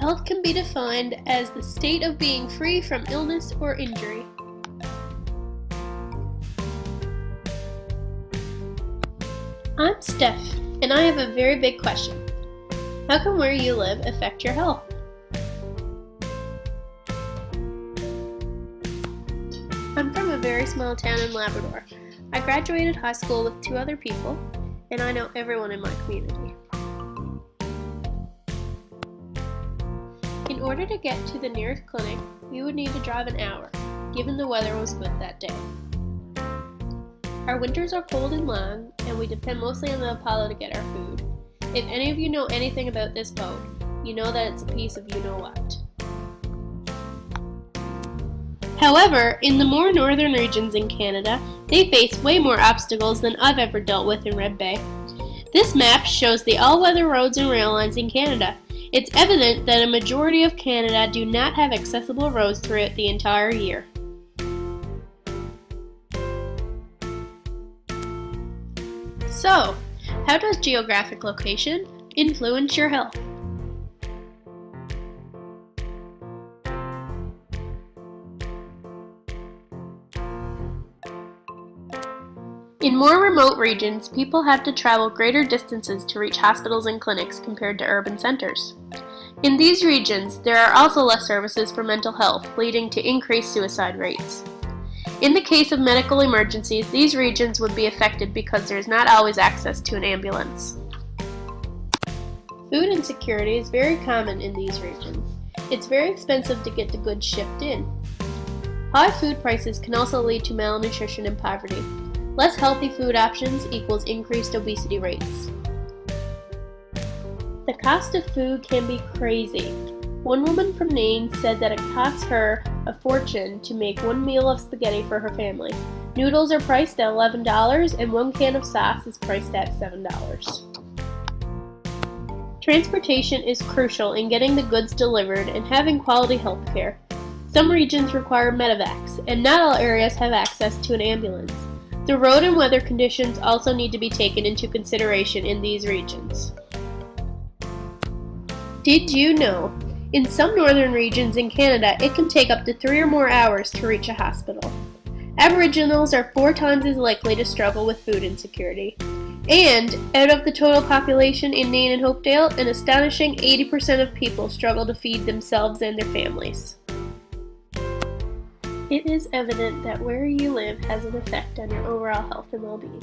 Health can be defined as the state of being free from illness or injury. I'm Steph, and I have a very big question. How can where you live affect your health? I'm from a very small town in Labrador. I graduated high school with 2 other people, and I know everyone in my community. In order to get to the nearest clinic, we would need to drive an hour, given the weather was good that day. Our winters are cold and long, and we depend mostly on the Apollo to get our food. If any of you know anything about this boat, you know that it's a piece of you-know-what. However, in the more northern regions in Canada, they face way more obstacles than I've ever dealt with in Red Bay. This map shows the all-weather roads and rail lines in Canada. It's evident that a majority of Canada do not have accessible roads throughout the entire year. So, how does geographic location influence your health? In more remote regions, people have to travel greater distances to reach hospitals and clinics compared to urban centers. In these regions, there are also less services for mental health, leading to increased suicide rates. In the case of medical emergencies, these regions would be affected because there is not always access to an ambulance. Food insecurity is very common in these regions. It's very expensive to get the goods shipped in. High food prices can also lead to malnutrition and poverty. Less healthy food options equals increased obesity rates. The cost of food can be crazy. One woman from Maine said that it costs her a fortune to make 1 meal of spaghetti for her family. Noodles are priced at $11 and 1 can of sauce is priced at $7. Transportation is crucial in getting the goods delivered and having quality health care. Some regions require medevacs, and not all areas have access to an ambulance. The road and weather conditions also need to be taken into consideration in these regions. Did you know? In some northern regions in Canada, it can take up to 3 or more hours to reach a hospital. Aboriginals are 4 times as likely to struggle with food insecurity. And, out of the total population in Nain and Hopedale, an astonishing 80% of people struggle to feed themselves and their families. It is evident that where you live has an effect on your overall health and well-being.